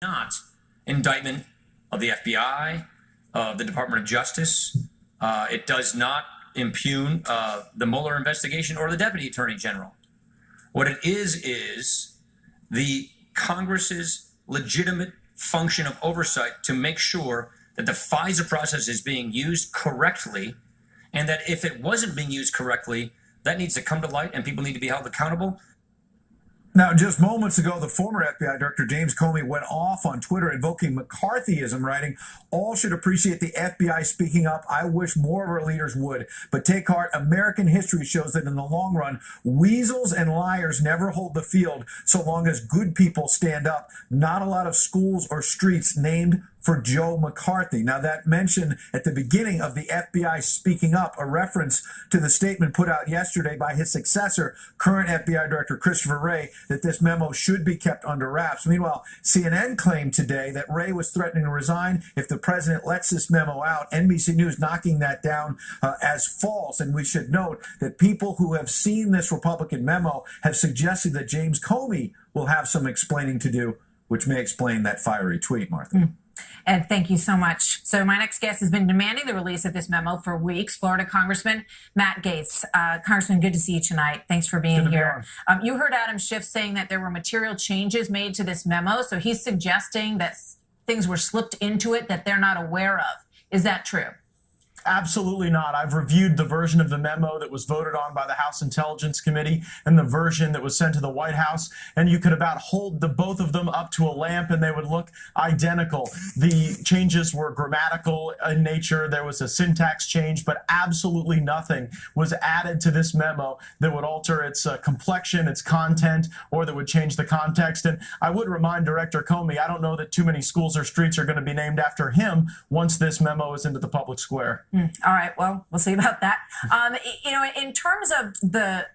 not indictment of the FBI, of the Department of Justice. It does not impugn the Mueller investigation or the Deputy Attorney General. What it is the Congress's legitimate function of oversight to make sure that the FISA process is being used correctly, and that if it wasn't being used correctly, that needs to come to light and people need to be held accountable. Now, just moments ago, the former FBI Director James Comey went off on Twitter invoking McCarthyism, writing, "All should appreciate the FBI speaking up. I wish more of our leaders would. But take heart, American history shows that in the long run, weasels and liars never hold the field so long as good people stand up. Not a lot of schools or streets named for Joe McCarthy." Now, that mention at the beginning of the FBI speaking up, a reference to the statement put out yesterday by his successor, current FBI Director Christopher Wray, that this memo should be kept under wraps. Meanwhile, CNN claimed today that Wray was threatening to resign if the president lets this memo out. NBC News knocking that down as false. And we should note that people who have seen this Republican memo have suggested that James Comey will have some explaining to do, which may explain that fiery tweet, Martha. Ed, thank you so much. So my next guest has been demanding the release of this memo for weeks. Florida Congressman Matt Gaetz. Congressman, good to see you tonight. Thanks for being here. You heard Adam Schiff saying that there were material changes made to this memo. So he's suggesting that things were slipped into it that they're not aware of. Is that true? Absolutely not. I've reviewed the version of the memo that was voted on by the House Intelligence Committee and the version that was sent to the White House, and you could about hold the both of them up to a lamp and they would look identical. The changes were grammatical in nature. There was a syntax change, but absolutely nothing was added to this memo that would alter its complexion, its content, or that would change the context. And I would remind Director Comey, I don't know that too many schools or streets are going to be named after him once this memo is into the public square. All right. Well, we'll see about that. In terms of the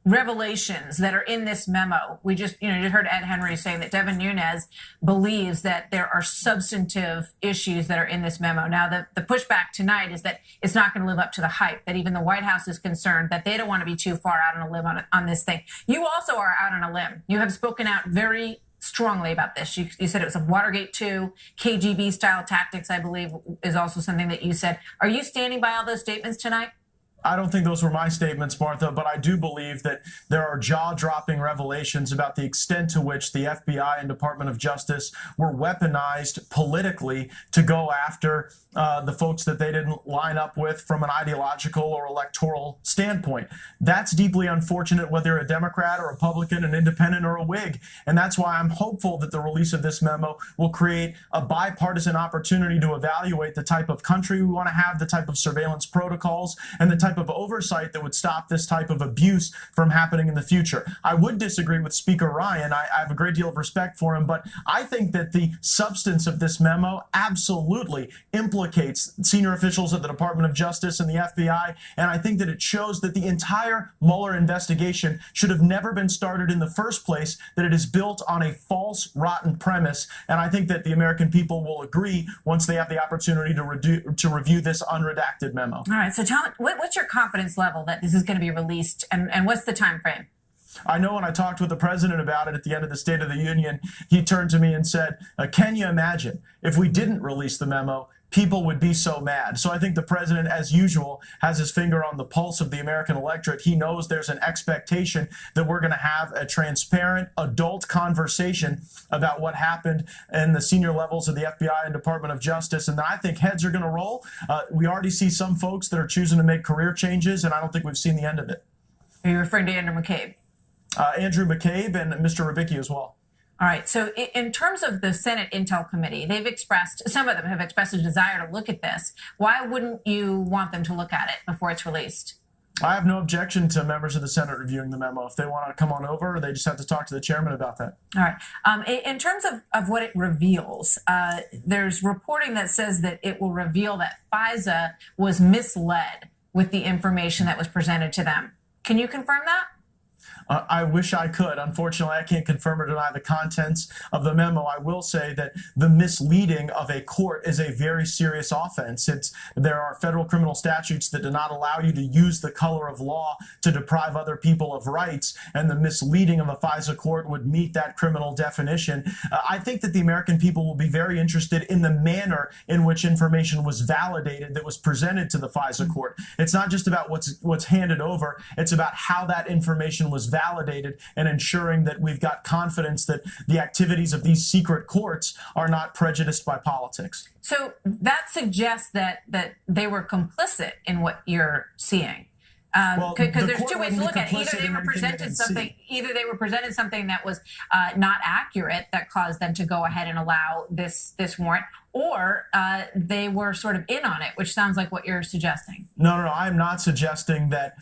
revelations that are in this memo, we just heard Ed Henry saying that Devin Nunes believes that there are substantive issues that are in this memo. Now, the pushback tonight is that it's not going to live up to the hype, that even the White House is concerned that they don't want to be too far out on a limb on this thing. You also are out on a limb. You have spoken out very strongly about this. You said it was a Watergate 2, KGB style tactics, I believe, is also something that you said. Are you standing by all those statements tonight? I don't think those were my statements, Martha, but I do believe that there are jaw-dropping revelations about the extent to which the FBI and Department of Justice were weaponized politically to go after the folks that they didn't line up with from an ideological or electoral standpoint. That's deeply unfortunate, whether you're a Democrat or Republican, an independent or a Whig. And that's why I'm hopeful that the release of this memo will create a bipartisan opportunity to evaluate the type of country we want to have, the type of surveillance protocols, and the type of oversight that would stop this type of abuse from happening in the future. I would disagree with Speaker Ryan. I have a great deal of respect for him, but I think that the substance of this memo absolutely implicates senior officials at the Department of Justice and the FBI, and I think that it shows that the entire Mueller investigation should have never been started in the first place, that it is built on a false, rotten premise, and I think that the American people will agree once they have the opportunity to review this unredacted memo. All right, so tell me, what's your confidence level that this is going to be released, and what's the time frame? I know when I talked with the president about it at the end of the State of the Union, he turned to me and said, can you imagine if we didn't release the memo, people would be so mad. So I think the president, as usual, has his finger on the pulse of the American electorate. He knows there's an expectation that we're going to have a transparent, adult conversation about what happened in the senior levels of the FBI and Department of Justice. And I think heads are going to roll. We already see some folks that are choosing to make career changes, and I don't think we've seen the end of it. Are you referring to Andrew McCabe? Andrew McCabe and Mr. Rybicki as well. All right. So in terms of the Senate Intel Committee, some of them have expressed a desire to look at this. Why wouldn't you want them to look at it before it's released? I have no objection to members of the Senate reviewing the memo. If they want to come on over, they just have to talk to the chairman about that. All right. In terms of what it reveals, there's reporting that says that it will reveal that FISA was misled with the information that was presented to them. Can you confirm that? I wish I could. Unfortunately, I can't confirm or deny the contents of the memo. I will say that the misleading of a court is a very serious offense. There are federal criminal statutes that do not allow you to use the color of law to deprive other people of rights, and the misleading of a FISA court would meet that criminal definition. I think that the American people will be very interested in the manner in which information was validated that was presented to the FISA court. It's not just about what's handed over. It's about how that information was validated and ensuring that we've got confidence that the activities of these secret courts are not prejudiced by politics. So that suggests that they were complicit in what you're seeing. Because there's two ways to look at it. Either they were presented something that was not accurate that caused them to go ahead and allow this warrant, or they were sort of in on it, which sounds like what you're suggesting. No, I'm not suggesting that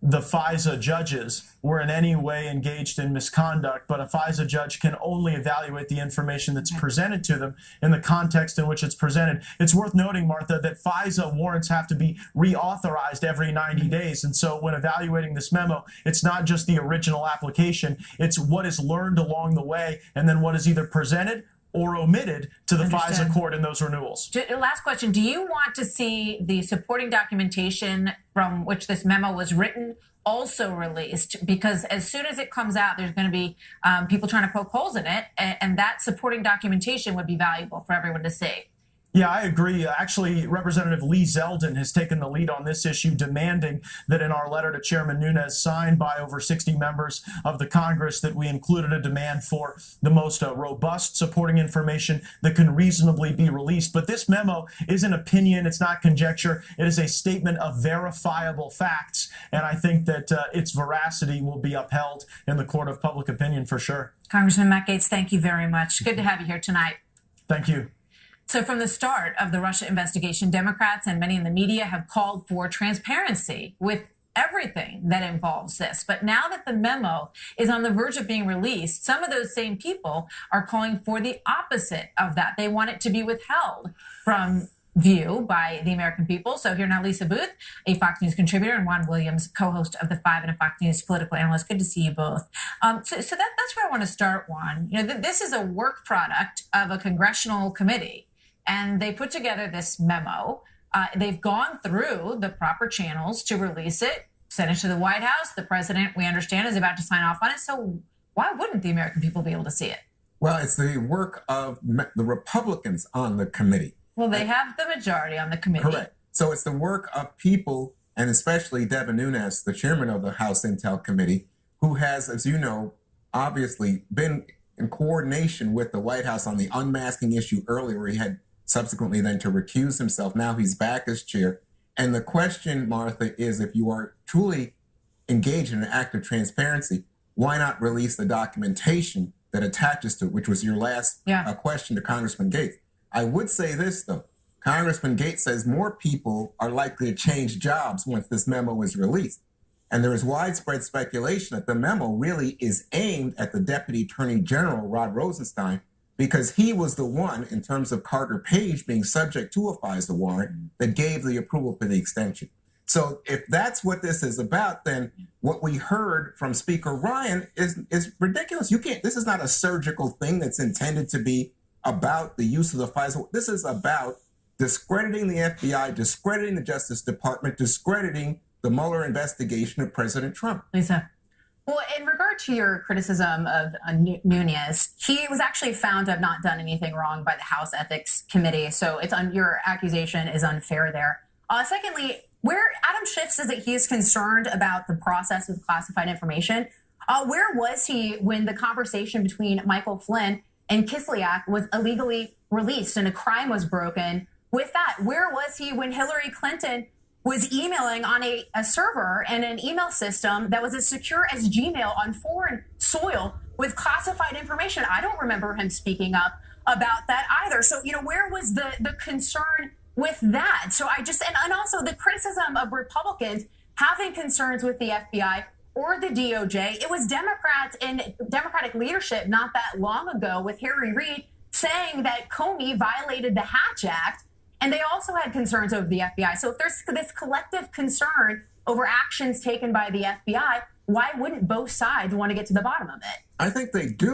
the FISA judges were in any way engaged in misconduct, but a FISA judge can only evaluate the information that's presented to them in the context in which it's presented. It's worth noting, Martha, that FISA warrants have to be reauthorized every 90 days. And so when evaluating this memo, it's not just the original application, it's what is learned along the way, and then what is either presented or omitted to the FISA court in those renewals. Last question. Do you want to see the supporting documentation from which this memo was written also released? Because as soon as it comes out, there's going to be people trying to poke holes in it, and that supporting documentation would be valuable for everyone to see. Yeah, I agree. Actually, Representative Lee Zeldin has taken the lead on this issue, demanding that in our letter to Chairman Nunes, signed by over 60 members of the Congress, that we included a demand for the most robust supporting information that can reasonably be released. But this memo is an opinion. It's not conjecture. It is a statement of verifiable facts. And I think that its veracity will be upheld in the court of public opinion for sure. Congressman Matt Gaetz, thank you very much. Good to have you here tonight. Thank you. So from the start of the Russia investigation, Democrats and many in the media have called for transparency with everything that involves this. But now that the memo is on the verge of being released, some of those same people are calling for the opposite of that. They want it to be withheld from view by the American people. So here now, Lisa Booth, a Fox News contributor, and Juan Williams, co-host of The Five and a Fox News political analyst. Good to see you both. So that's where I want to start, Juan. This is a work product of a congressional committee, and they put together this memo. They've gone through the proper channels to release it, sent it to the White House. The president, we understand, is about to sign off on it. So why wouldn't the American people be able to see it? Well, it's the work of the Republicans on the committee. Well, they have the majority on the committee. Correct. So it's the work of people, and especially Devin Nunes, the chairman of the House Intel Committee, who has, as you know, obviously been in coordination with the White House on the unmasking issue earlier, where he had subsequently then to recuse himself. Now he's back as chair. And the question, Martha, is if you are truly engaged in an act of transparency, why not release the documentation that attaches to it, which was your last question to Congressman Gaetz. I would say this, though. Congressman Gaetz says more people are likely to change jobs once this memo is released. And there is widespread speculation that the memo really is aimed at the Deputy Attorney General, Rod Rosenstein, because he was the one, in terms of Carter Page being subject to a FISA warrant, that gave the approval for the extension. So if that's what this is about, then what we heard from Speaker Ryan is ridiculous. This is not a surgical thing that's intended to be about the use of the FISA. This is about discrediting the FBI, discrediting the Justice Department, discrediting the Mueller investigation of President Trump. Lisa. Well, in regard to your criticism of Nunes, he was actually found to have not done anything wrong by the House Ethics Committee. So your accusation is unfair there. Secondly, where Adam Schiff says that he is concerned about the process of classified information, where was he when the conversation between Michael Flynn and Kislyak was illegally released and a crime was broken with that? Where was he when Hillary Clinton was emailing on a server and an email system that was as secure as Gmail on foreign soil with classified information? I don't remember him speaking up about that either. So, where was the concern with that? So and also the criticism of Republicans having concerns with the FBI or the DOJ. It was Democrats and Democratic leadership not that long ago with Harry Reid saying that Comey violated the Hatch Act. And they also had concerns over the FBI. So if there's this collective concern over actions taken by the FBI, why wouldn't both sides want to get to the bottom of it? I think they do.